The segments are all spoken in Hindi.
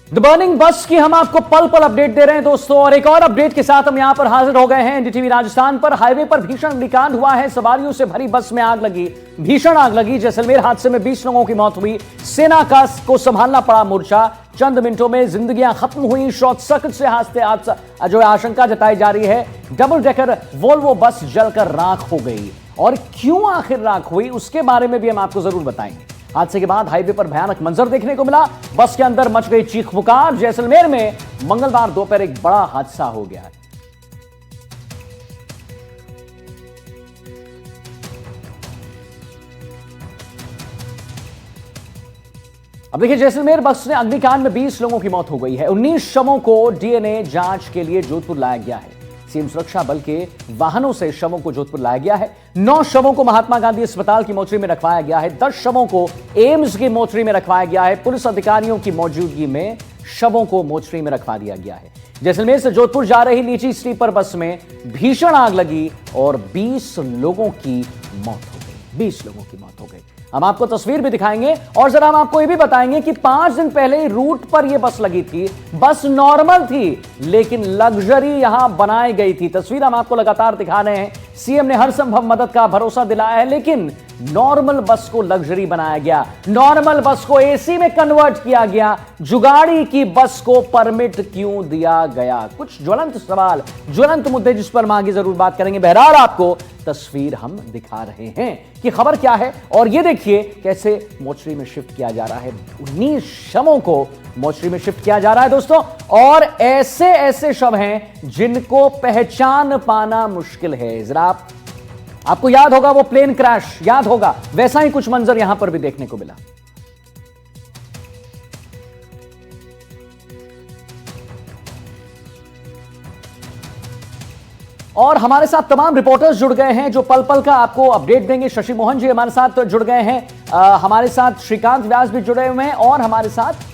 द बर्निंग बस की हम आपको पल पल अपडेट दे रहे हैं दोस्तों, और एक और अपडेट के साथ हम यहां पर हाजिर हो गए हैं। एनडीटीवी राजस्थान पर हाईवे पर भीषण अग्निकांड हुआ है। सवारियों से भरी बस में आग लगी, भीषण आग लगी। जैसलमेर हादसे में 20 लोगों की मौत हुई। सेना का को संभालना पड़ा मोर्चा। चंद मिनटों में जिंदगियां खत्म हुई। शॉर्ट सर्किट से हादसे जो आशंका जताई जा रही है, डबल डेकर वोल्वो बस जलकर राख हो गई। और क्यों आखिर राख हुई, उसके बारे में भी हम आपको जरूर बताएंगे। हादसे के बाद हाईवे पर भयानक मंजर देखने को मिला। बस के अंदर मच गई चीख पुकार। जैसलमेर में मंगलवार दोपहर एक बड़ा हादसा हो गया है। अब देखिए, जैसलमेर बस में अग्निकांड में 20 लोगों की मौत हो गई है। 19 शवों को डीएनए जांच के लिए जोधपुर लाया गया है। सीएम सुरक्षा बल के वाहनों से शवों को जोधपुर लाया गया है। 9 शवों को महात्मा गांधी अस्पताल की मोर्चरी में रखवाया गया है। 10 शवों को एम्स की मोर्चरी में रखवाया गया है। पुलिस अधिकारियों की मौजूदगी में शवों को मोर्चरी में रखवा दिया गया है। जैसलमेर से जोधपुर जा रही निजी स्लीपर बस में भीषण आग लगी और 20 लोगों की मौत हो गई। 20 लोगों की मौत हो गई। हम आपको तस्वीर भी दिखाएंगे और जरा हम आपको यह भी बताएंगे कि 5 दिन पहले ही रूट पर यह बस लगी थी। बस नॉर्मल थी, लेकिन लग्जरी यहां बनाई गई थी। तस्वीर हम आपको लगातार दिखा रहे हैं। सीएम ने हर संभव मदद का भरोसा दिलाया है, लेकिन नॉर्मल बस को लग्जरी बनाया गया। नॉर्मल बस को एसी में कन्वर्ट किया गया। जुगाड़ी की बस को परमिट क्यों दिया गया? कुछ ज्वलंत सवाल, ज्वलंत मुद्दे जिस पर हम आगे जरूर बात करेंगे। बहरहाल आपको तस्वीर हम दिखा रहे हैं कि खबर क्या है। और यह देखिए कैसे मोर्चरी में शिफ्ट किया जा रहा है। 19 शवों को मोर्चरी में शिफ्ट किया जा रहा है दोस्तों। और ऐसे ऐसे शव हैं जिनको पहचान पाना मुश्किल है। जरा आपको याद होगा वो प्लेन क्रैश, याद होगा, वैसा ही कुछ मंजर यहां पर भी देखने को मिला। और हमारे साथ तमाम रिपोर्टर्स जुड़ गए हैं जो पल पल का आपको अपडेट देंगे। शशि मोहन जी हमारे साथ जुड़ गए हैं। हमारे साथ श्रीकांत व्यास भी जुड़े हुए हैं और हमारे साथ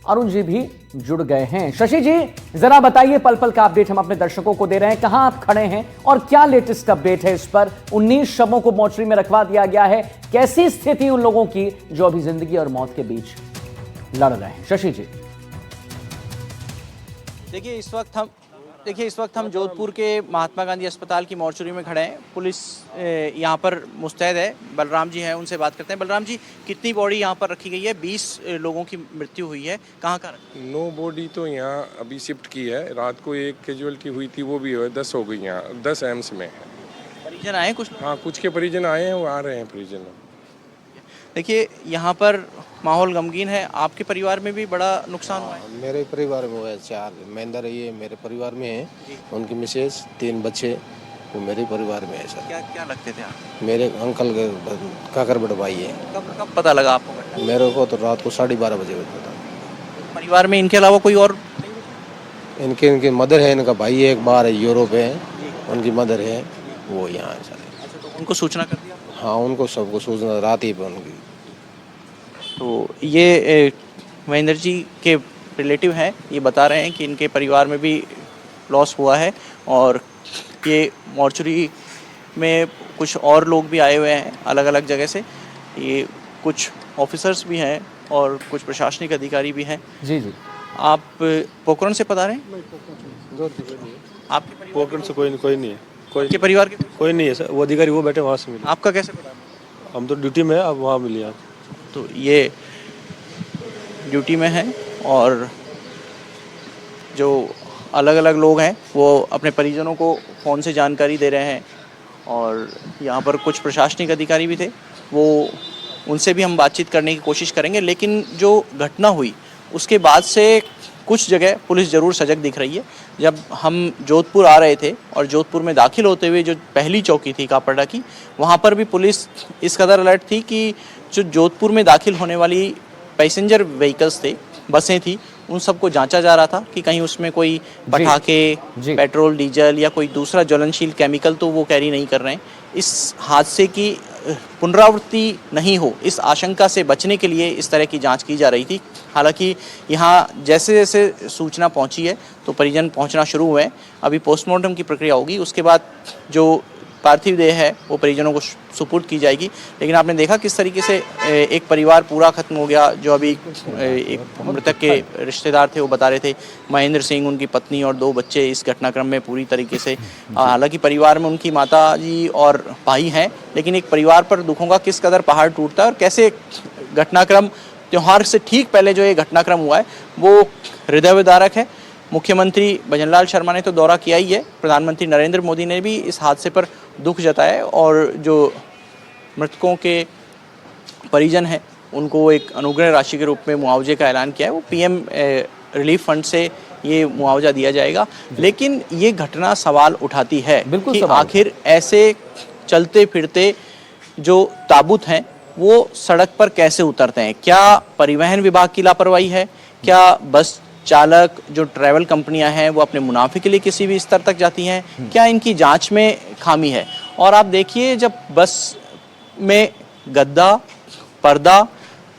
अरुण जी भी जुड़ गए हैं। शशि जी, जरा बताइए, पल पल का अपडेट हम अपने दर्शकों को दे रहे हैं। कहां आप खड़े हैं और क्या लेटेस्ट अपडेट है इस पर? 19 शवों को मोर्चरी में रखवा दिया गया है। कैसी स्थिति उन लोगों की जो अभी जिंदगी और मौत के बीच लड़ रहे हैं? शशि जी। देखिए, इस वक्त हम जोधपुर के महात्मा गांधी अस्पताल की मोर्चरी में खड़े हैं। पुलिस यहाँ पर मुस्तैद है। बलराम जी हैं, उनसे बात करते हैं। बलराम जी, कितनी बॉडी यहाँ पर रखी गई है? 20 लोगों की मृत्यु हुई है, कहाँ कहाँ रखी? 9 बॉडी तो यहाँ अभी शिफ्ट की है। रात को एक कैजुअलिटी हुई थी, वो भी 10 हो गई। यहाँ 10 एम्स में है। परिजन आए कुछ? हाँ, कुछ के परिजन आए हैं, वो आ रहे हैं परिजन। देखिए, यहाँ पर माहौल गमगीन है। आपके परिवार में भी बड़ा नुकसान हुआ है? मेरे परिवार में है 4 मेंबर है, ये मेरे परिवार में है। उनकी मिसेज, 3 बच्चे, वो मेरे परिवार में है सर। क्या क्या लगते थे आप? मेरे अंकल के काकर बड़ भाई है। कब पता लगा आपको? मेरे को तो रात को 12:30 बजे पता। परिवार में इनके अलावा कोई और? इनके मदर है, इनका भाई है, एक बाहर है, यूरोप है, उनकी मदर है, वो यहाँ है सर। अच्छा, तो उनको सूचना कर दिया? हाँ, उनको सबको सूचना रात ही पे उनकी। तो ये महेंद्र जी के रिलेटिव हैं, ये बता रहे हैं कि इनके परिवार में भी लॉस हुआ है। और ये मॉर्चरी में कुछ और लोग भी आए हुए हैं अलग अलग जगह से। ये कुछ ऑफिसर्स भी हैं और कुछ प्रशासनिक अधिकारी भी हैं। जी जी। आप पोखरण से पता रहे हैं? आपके पोखरण से कोई नहीं है। के परिवार के कोई नहीं है सर। वो अधिकारी वो बैठे वहाँ से मिले। आपका कैसे पता? हम तो ड्यूटी में है, अब वहाँ मिले आप। तो ये ड्यूटी में है और जो अलग अलग लोग हैं वो अपने परिजनों को फ़ोन से जानकारी दे रहे हैं। और यहाँ पर कुछ प्रशासनिक अधिकारी भी थे, वो उनसे भी हम बातचीत करने की कोशिश करेंगे। लेकिन जो घटना हुई उसके बाद से कुछ जगह पुलिस ज़रूर सजग दिख रही है। जब हम जोधपुर आ रहे थे और जोधपुर में दाखिल होते हुए जो पहली चौकी थी कापड़ा की, वहाँ पर भी पुलिस इस कदर अलर्ट थी कि जो जोधपुर में दाखिल होने वाली पैसेंजर व्हीकल्स थे, बसें थी, उन सबको जांचा जा रहा था कि कहीं उसमें कोई पटाखे, पेट्रोल, डीजल या कोई दूसरा ज्वलनशील केमिकल तो वो कैरी नहीं कर रहे हैं। इस हादसे की पुनरावृत्ति नहीं हो, इस आशंका से बचने के लिए इस तरह की जांच की जा रही थी। हालांकि यहाँ जैसे जैसे सूचना पहुँची है तो परिजन पहुँचना शुरू हुए हैं। अभी पोस्टमार्टम की प्रक्रिया होगी, उसके बाद जो पार्थिव देह है वो परिजनों को सुपुर्द की जाएगी। लेकिन आपने देखा किस तरीके से एक परिवार पूरा खत्म हो गया। जो अभी एक मृतक के रिश्तेदार थे वो बता रहे थे, महेंद्र सिंह, उनकी पत्नी और 2 बच्चे इस घटनाक्रम में पूरी तरीके से, हालांकि परिवार में उनकी माता जी और भाई हैं, लेकिन एक परिवार पर दुखों का किस कदर पहाड़ टूटता है और कैसे घटनाक्रम त्योहार से ठीक पहले जो ये घटनाक्रम हुआ है वो हृदय विदारक है। मुख्यमंत्री भजनलाल शर्मा ने तो दौरा किया ही है, प्रधानमंत्री नरेंद्र मोदी ने भी इस हादसे पर दुख जताया है और जो मृतकों के परिजन हैं उनको एक अनुग्रह राशि के रूप में मुआवजे का ऐलान किया है। वो पीएम रिलीफ फंड से ये मुआवजा दिया जाएगा। लेकिन ये घटना सवाल उठाती है कि आखिर ऐसे चलते फिरते जो ताबूत हैं वो सड़क पर कैसे उतरते हैं? क्या परिवहन विभाग की लापरवाही है? क्या बस चालक, जो ट्रैवल कंपनियां हैं वो अपने मुनाफे के लिए किसी भी स्तर तक जाती हैं? क्या इनकी जांच में खामी है? और आप देखिए, जब बस में गद्दा, पर्दा,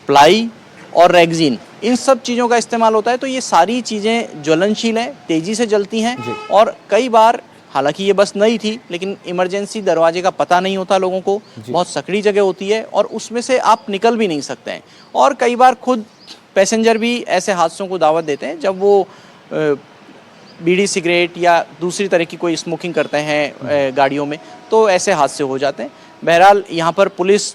प्लाई और रेगजीन, इन सब चीज़ों का इस्तेमाल होता है, तो ये सारी चीज़ें ज्वलनशील हैं, तेज़ी से जलती हैं और कई बार, हालांकि ये बस नई थी, लेकिन इमरजेंसी दरवाजे का पता नहीं होता लोगों को, बहुत सकड़ी जगह होती है और उसमें से आप निकल भी नहीं सकते हैं। और कई बार खुद पैसेंजर भी ऐसे हादसों को दावत देते हैं जब वो बीड़ी सिगरेट या दूसरी तरह की कोई स्मोकिंग करते हैं गाड़ियों में, तो ऐसे हादसे हो जाते हैं। बहरहाल यहाँ पर पुलिस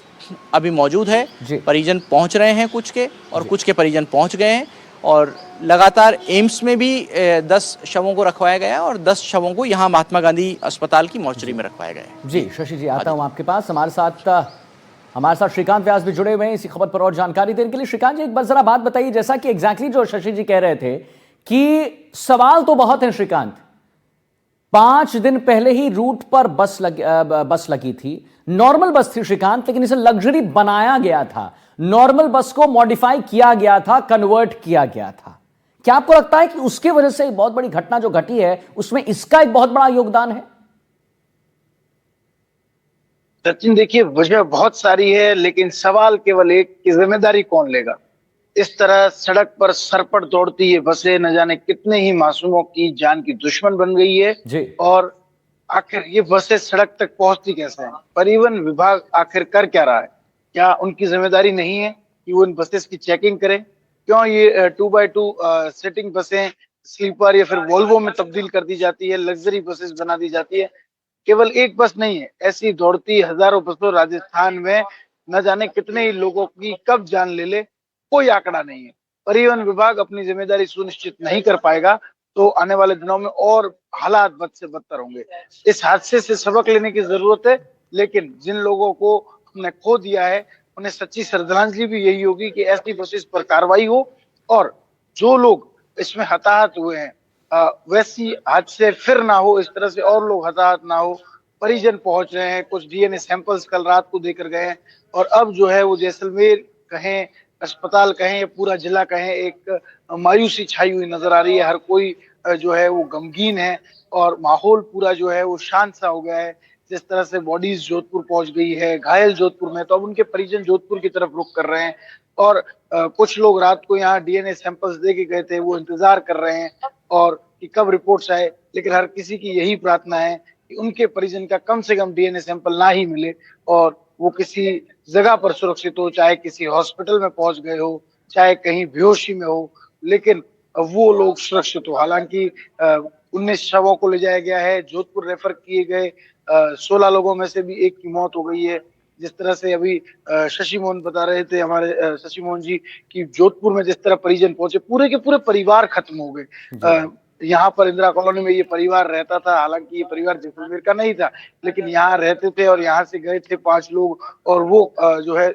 अभी मौजूद है, परिजन पहुँच रहे हैं कुछ के, और कुछ के परिजन पहुँच गए हैं और लगातार एम्स में भी 10 शवों को रखवाया गया और 10 शवों को यहाँ महात्मा गांधी अस्पताल की मॉर्चरी में रखवाया गया है। जी शशि जी, आता हूँ आपके पास। हमारे साथ श्रीकांत व्यास भी जुड़े हुए हैं इसी खबर पर और जानकारी देने के लिए। श्रीकांत जी, एक बार जरा बात बताइए, जैसा कि एग्जैक्टली जो शशि जी कह रहे थे कि सवाल तो बहुत है श्रीकांत। 5 दिन पहले ही रूट पर बस लगी थी, नॉर्मल बस थी श्रीकांत, लेकिन इसे लग्जरी बनाया गया था, नॉर्मल बस को मॉडिफाई किया गया था, कन्वर्ट किया गया था। क्या आपको लगता है कि उसकी वजह से एक बहुत बड़ी घटना जो घटी है उसमें इसका एक बहुत बड़ा योगदान है? सचिन, देखिए, वजह बहुत सारी है, लेकिन सवाल केवल एक कि जिम्मेदारी कौन लेगा। इस तरह सड़क पर सरपट दौड़ती ये बसें न जाने कितने ही मासूमों की जान की दुश्मन बन गई है जी। और आखिर ये बसें सड़क तक पहुंचती कैसे हैं? परिवहन विभाग आखिर कर क्या रहा है? क्या उनकी जिम्मेदारी नहीं है कि वो इन बसेस की चेकिंग करें? क्यों ये 2x2 सिटिंग बसें स्लीपर या फिर वोल्वो में तब्दील कर दी जाती है, लग्जरी बसेस बना दी जाती है? केवल एक बस नहीं है, ऐसी दौड़ती हजारों बसों राजस्थान में न जाने कितने ही लोगों की कब जान ले ले, कोई आंकड़ा नहीं है। परिवहन विभाग अपनी जिम्मेदारी सुनिश्चित नहीं कर पाएगा तो आने वाले दिनों में और हालात बद से बदतर होंगे। इस हादसे से सबक लेने की जरूरत है, लेकिन जिन लोगों को हमने खो दिया है उन्हें सच्ची श्रद्धांजलि भी यही होगी कि ऐसी बसेस पर कार्रवाई हो और जो लोग इसमें हताहत हुए हैं वैसी हादसे फिर ना हो, इस तरह से और लोग हताहत ना हो। परिजन पहुंच रहे हैं, कुछ डीएनए सैंपल्स कल रात को देकर गए हैं और अब जो है वो जैसलमेर कहें, अस्पताल कहें या पूरा जिला कहें, एक मायूसी छाई हुई नजर आ रही है। हर कोई जो है वो गमगीन है और माहौल पूरा जो है वो शांत सा हो गया है। जिस तरह से बॉडीज जोधपुर पहुंच गई है, घायल जोधपुर में, तो अब उनके परिजन जोधपुर की तरफ रुख कर रहे हैं और कुछ लोग रात को यहाँ डीएनए सैंपल्स दे के गए थे, वो इंतजार कर रहे हैं और कि कब रिपोर्ट्स आए। लेकिन हर किसी की यही प्रार्थना है कि उनके परिजन का कम से कम डीएनए सैंपल ना ही मिले और वो किसी जगह पर सुरक्षित हो, चाहे किसी हॉस्पिटल में पहुंच गए हो, चाहे कहीं बेहोशी में हो, लेकिन वो लोग सुरक्षित हो। हालांकि 19 शवों को ले जाया गया है, जोधपुर रेफर किए गए 16 लोगों में से भी एक की मौत हो गई है। जिस तरह से अभी शशि मोहन बता रहे थे, हमारे शशि मोहन जी, कि जोधपुर में जिस तरह परिजन पहुंचे, पूरे के पूरे परिवार खत्म हो गए। यहाँ पर इंदिरा कॉलोनी में ये परिवार रहता था, हालांकि ये परिवार जैसलमेर का नहीं था, लेकिन यहाँ रहते थे और यहाँ से गए थे 5 लोग और वो जो है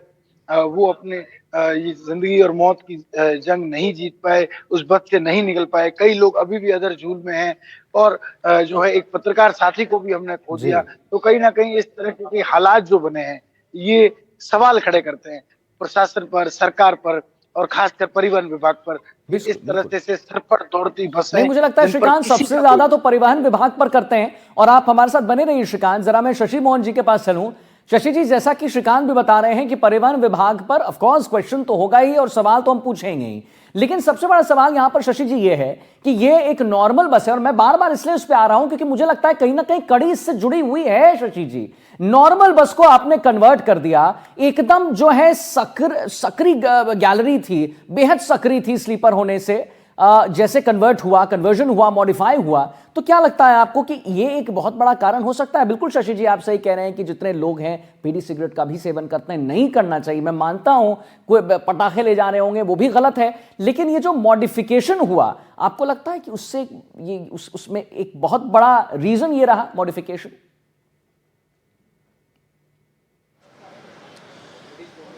वो अपने ये जिंदगी और मौत की जंग नहीं जीत पाए, उस बस से नहीं निकल पाए। कई लोग अभी भी अदर झूल में हैं और जो है एक पत्रकार साथी को भी हमने खो दिया। तो कहीं ना कहीं इस तरह के हालात जो बने हैं ये सवाल खड़े करते हैं प्रशासन पर, सरकार पर और खासकर परिवहन विभाग पर। इस तरह से सरपट दौड़ती बसें, नहीं, मुझे लगता है श्रीकांत सबसे ज्यादा तो परिवहन विभाग पर करते हैं। और आप हमारे साथ बने रहिए श्रीकांत, जरा मैं शशि मोहन जी के पास चलूं। शशि जी, जैसा कि श्रीकांत भी बता रहे हैं कि परिवहन विभाग पर ऑफ कोर्स क्वेश्चन तो होगा ही और सवाल तो हम पूछेंगे ही, लेकिन सबसे बड़ा सवाल यहां पर शशि जी ये है कि ये एक नॉर्मल बस है, और मैं बार बार इसलिए उस पर आ रहा हूं क्योंकि मुझे लगता है कहीं ना कहीं कड़ी इससे जुड़ी हुई है। शशि जी, नॉर्मल बस को आपने कन्वर्ट कर दिया, एकदम जो है सकरी गैलरी थी, बेहद सकरी थी स्लीपर होने से, जैसे कन्वर्जन हुआ, मॉडिफाई हुआ, तो क्या लगता है आपको कि ये एक बहुत बड़ा कारण हो सकता है? बिल्कुल शशि जी, आप सही कह रहे हैं कि जितने लोग हैं बीड़ी सिगरेट का भी सेवन करते हैं, नहीं करना चाहिए, मैं मानता हूं, कोई पटाखे ले जा रहे होंगे वो भी गलत है, लेकिन ये जो मॉडिफिकेशन हुआ, आपको लगता है कि उससे ये उसमें एक बहुत बड़ा रीजन ये रहा मॉडिफिकेशन?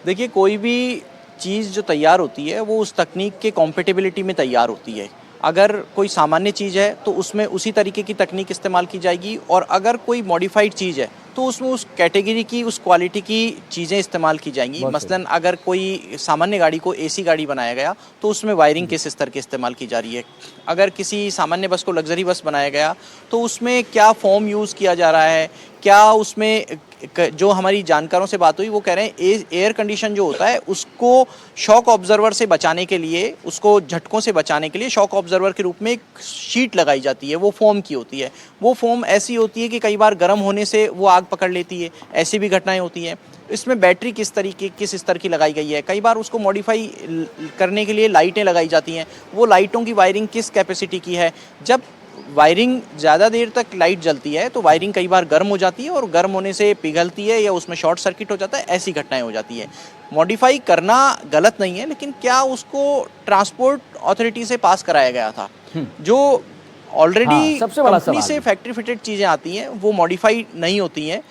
देखिए, कोई भी चीज़ जो तैयार होती है वो उस तकनीक के कॉम्पेटिबिलिटी में तैयार होती है। अगर कोई सामान्य चीज़ है तो उसमें उसी तरीके की तकनीक इस्तेमाल की जाएगी, और अगर कोई मॉडिफाइड चीज़ है तो उसमें उस कैटेगरी की, उस क्वालिटी की चीज़ें इस्तेमाल की जाएंगी। मसलन अगर कोई सामान्य गाड़ी को एसी गाड़ी बनाया गया तो उसमें वायरिंग किस स्तर की इस्तेमाल की जा रही है। अगर किसी सामान्य बस को लग्जरी बस बनाया गया तो उसमें क्या फॉर्म यूज़ किया जा रहा है, क्या उसमें, जो हमारी जानकारों से बात हुई वो कह रहे हैं एयर कंडीशन जो होता है उसको शॉक ऑब्जर्वर से बचाने के लिए, उसको झटकों से बचाने के लिए शॉक ऑब्जर्वर के रूप में एक शीट लगाई जाती है, वो फोम की होती है। वो फोम ऐसी होती है कि कई बार गर्म होने से वो आग पकड़ लेती है, ऐसी भी घटनाएं होती हैं। इसमें बैटरी किस स्तर की लगाई गई है, कई बार उसको मॉडिफाई करने के लिए लाइटें लगाई जाती हैं, वो लाइटों की वायरिंग किस कैपेसिटी की है। जब वायरिंग ज़्यादा देर तक लाइट जलती है तो वायरिंग कई बार गर्म हो जाती है, और गर्म होने से पिघलती है या उसमें शॉर्ट सर्किट हो जाता है, ऐसी घटनाएं हो जाती है। मॉडिफाई करना गलत नहीं है, लेकिन क्या उसको ट्रांसपोर्ट अथॉरिटी से पास कराया गया था? जो ऑलरेडी कंपनी से फैक्ट्री फिटेड चीज़ें आती हैं वो मॉडिफाई नहीं होती हैं,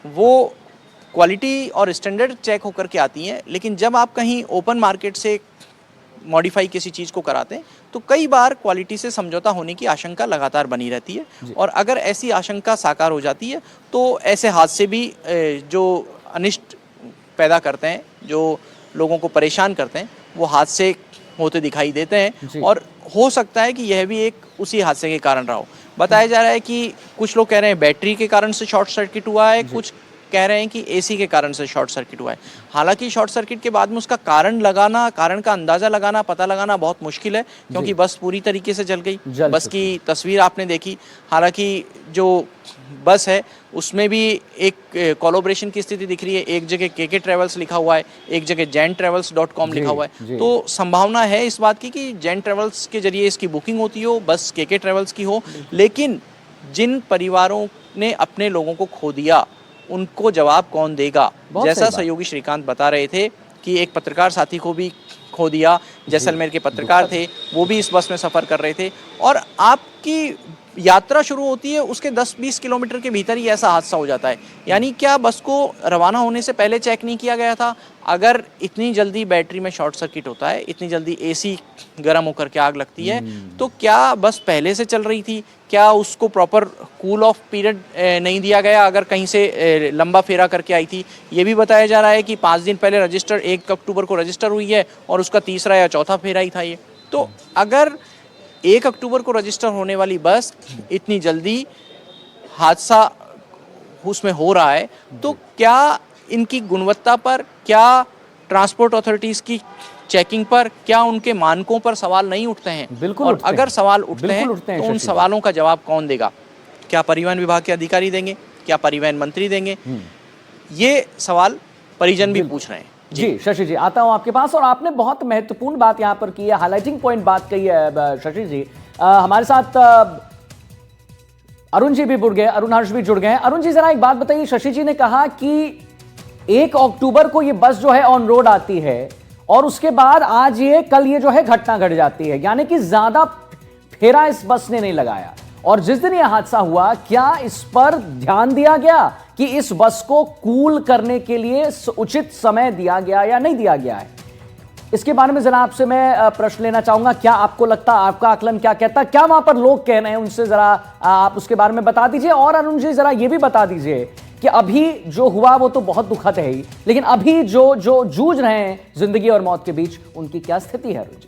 वो क्वालिटी और स्टैंडर्ड चेक होकर के आती हैं। लेकिन जब आप कहीं ओपन मार्केट से मॉडिफाई किसी चीज़ को कराते हैं तो कई बार क्वालिटी से समझौता होने की आशंका लगातार बनी रहती है, और अगर ऐसी आशंका साकार हो जाती है तो ऐसे हादसे भी जो अनिष्ट पैदा करते हैं, जो लोगों को परेशान करते हैं, वो हादसे होते दिखाई देते हैं। और हो सकता है कि यह भी एक उसी हादसे के कारण रहा हो। बताया जा रहा है कि कुछ लोग कह रहे हैं बैटरी के कारण से शॉर्ट सर्किट हुआ है, कुछ कह रहे हैं कि एसी के कारण से शॉर्ट सर्किट हुआ है। हालांकि शॉर्ट सर्किट के बाद में उसका कारण का अंदाज़ा लगाना, पता लगाना बहुत मुश्किल है, क्योंकि बस पूरी तरीके से जल गई। बस की तस्वीर आपने देखी। हालांकि जो बस है उसमें भी एक कोलैबोरेशन की स्थिति दिख रही है, एक जगह केके ट्रेवल्स लिखा हुआ है, एक जगह jaintravels.com लिखा हुआ है। तो संभावना है इस बात की कि जैन ट्रेवल्स के जरिए इसकी बुकिंग होती हो, बस केके ट्रेवल्स की हो। लेकिन जिन परिवारों ने अपने लोगों को खो दिया उनको जवाब कौन देगा? जैसा सहयोगी श्रीकांत बता रहे थे कि एक पत्रकार साथी को भी खो दिया, जैसलमेर के पत्रकार थे, वो भी इस बस में सफ़र कर रहे थे, और आपकी यात्रा शुरू होती है उसके 10-20 किलोमीटर के भीतर ही ऐसा हादसा हो जाता है। यानी क्या बस को रवाना होने से पहले चेक नहीं किया गया था? अगर इतनी जल्दी बैटरी में शॉर्ट सर्किट होता है, इतनी जल्दी एसी गर्म होकर के आग लगती है, तो क्या बस पहले से चल रही थी? क्या उसको प्रॉपर कूल ऑफ पीरियड नहीं दिया गया अगर कहीं से लंबा फेरा करके आई थी? ये भी बताया जा रहा है कि 5 दिन पहले रजिस्टर 1 अक्टूबर को रजिस्टर हुई है और उसका तीसरा या चौथा फेरा ही था ये। तो अगर 1 अक्टूबर को रजिस्टर होने वाली बस इतनी जल्दी हादसा उसमें हो रहा है, तो क्या इनकी गुणवत्ता पर, क्या ट्रांसपोर्ट अथॉरिटीज़ की चेकिंग पर, क्या उनके मानकों पर सवाल नहीं उठते हैं? बिल्कुल और उठते अगर हैं। सवाल उठते हैं तो उन शशि सवालों का जवाब कौन देगा? क्या परिवहन विभाग के अधिकारी देंगे? क्या परिवहन मंत्री देंगे? ये सवाल परिजन भी पूछ रहे हैं। जी शशि जी, आता हूं आपके पास, और आपने बहुत महत्वपूर्ण बात यहां पर की है, हाईलाइटिंग पॉइंट बात कही है शशि जी। हमारे साथ अरुण जी भी जुड़ गए, अरुण हर्ष भी जुड़ गए हैं। अरुण जी, जरा एक बात बताइए, शशि जी ने कहा कि 1 अक्टूबर को ये बस जो है ऑन रोड आती है और उसके बाद कल ये जो है घटना घट जाती है, यानी कि ज्यादा फेरा इस बस ने नहीं लगाया। और जिस दिन यह हादसा हुआ, क्या इस पर ध्यान दिया गया कि इस बस को कूल करने के लिए उचित समय दिया गया या नहीं दिया गया है? इसके बारे में जरा आपसे मैं प्रश्न लेना चाहूंगा। क्या आपको लगता, आपका आकलन क्या कहता, क्या वहां पर लोग कह रहे हैं, उनसे जरा आप उसके बारे में बता दीजिए। और अरुण जी, जरा ये भी बता दीजिए कि अभी जो हुआ वो तो बहुत दुखद है ही, लेकिन अभी जो जूझ रहे हैं जिंदगी और मौत के बीच, उनकी क्या स्थिति है अरुण जी?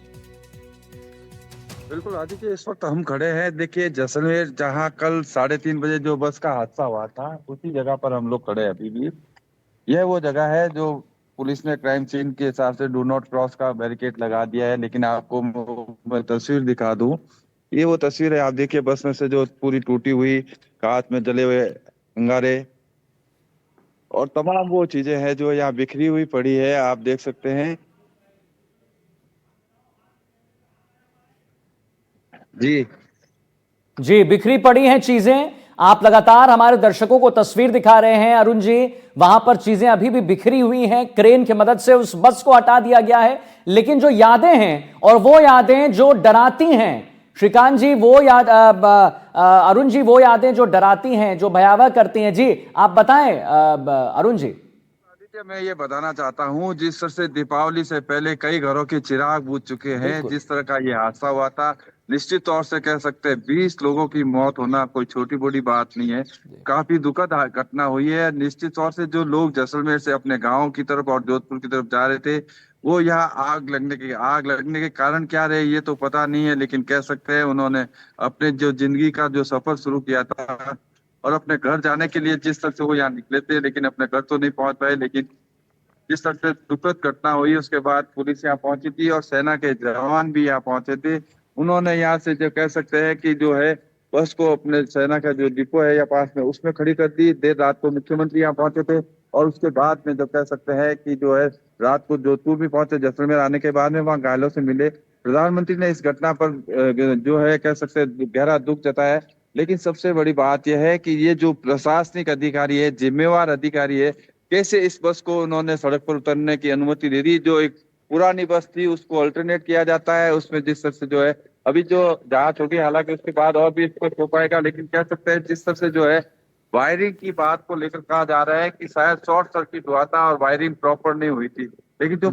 बिल्कुल आदित्य, इस वक्त हम खड़े हैं, देखिए जैसलमेर, जहां कल 3:30 बजे जो बस का हादसा हुआ था, उसी जगह पर हम लोग खड़े हैं अभी भी। यह वो जगह है जो पुलिस ने क्राइम सीन के हिसाब से डू नॉट क्रॉस का बैरिकेड लगा दिया है, लेकिन आपको मैं तस्वीर दिखा दूं। ये वो तस्वीर है, आप देखिए बस में से जो पूरी टूटी हुई, कांच में जले हुए अंगारे और तमाम वो चीजें हैं जो यहाँ बिखरी हुई पड़ी है, आप देख सकते हैं। जी जी, बिखरी पड़ी हैं चीजें। आप लगातार हमारे दर्शकों को तस्वीर दिखा रहे हैं अरुण जी, वहां पर चीजें अभी भी बिखरी हुई हैं। क्रेन की मदद से उस बस को हटा दिया गया है, लेकिन जो यादें हैं और वो यादें जो डराती हैं, श्रीकांत जी, वो याद अरुण जी, वो यादें जो डराती हैं, जो भयावह करती हैं, जी आप बताएं अरुण जी। आदित्य, मैं ये बताना चाहता हूँ, जिस तरह से दीपावली से पहले कई घरों के चिराग बुझ चुके हैं, जिस तरह का ये हादसा हुआ था, निश्चित तौर से कह सकते हैं 20 लोगों की मौत होना कोई छोटी बड़ी बात नहीं है। काफी दुखद घटना हुई है। निश्चित तौर से जो लोग जैसलमेर से अपने गांव की तरफ और जोधपुर की तरफ जा रहे थे, वो यहाँ आग लगने के कारण क्या रहे ये तो पता नहीं है, लेकिन कह सकते हैं उन्होंने अपने जो जिंदगी का जो सफर शुरू किया था और अपने घर जाने के लिए जिस तरह से वो यहाँ निकले थे, लेकिन अपने घर तो नहीं पहुंच पाए। लेकिन जिस तरह से दुखद घटना हुई उसके बाद पुलिस यहाँ पहुंची थी और सेना के जवान भी यहाँ पहुंचे थे। उन्होंने यहाँ से जो कह सकते हैं कि जो है बस को अपने सेना का जो डिपो है या पास में उसमें खड़ी कर दी। देर रात को मुख्यमंत्री यहाँ पहुंचे थे और उसके बाद में जो कह सकते हैं कि जो है रात को जोधपुर भी पहुंचे। जैसलमेर आने के बाद में वहाँ घायलों से मिले। प्रधानमंत्री ने इस घटना पर जो है कह सकते हैं गहरा दुख जताया। लेकिन सबसे बड़ी बात यह है कि ये जो प्रशासनिक अधिकारी है, जिम्मेवार अधिकारी है, कैसे इस बस को उन्होंने सड़क पर उतरने की अनुमति दे दी। जो एक पुरानी बस थी उसको अल्टरनेट किया जाता है, उसमें जिस तरह से जो है अभी जो जांच होगी, हालांकि उसके बाद और भी स्पष्ट हो पाएगा, लेकिन कह सकते हैं जिस तरह से जो है वायरिंग की बात को लेकर कहा जा रहा है कि शायद शॉर्ट सर्किट हुआ था और वायरिंग प्रॉपर नहीं हुई थी। लेकिन जो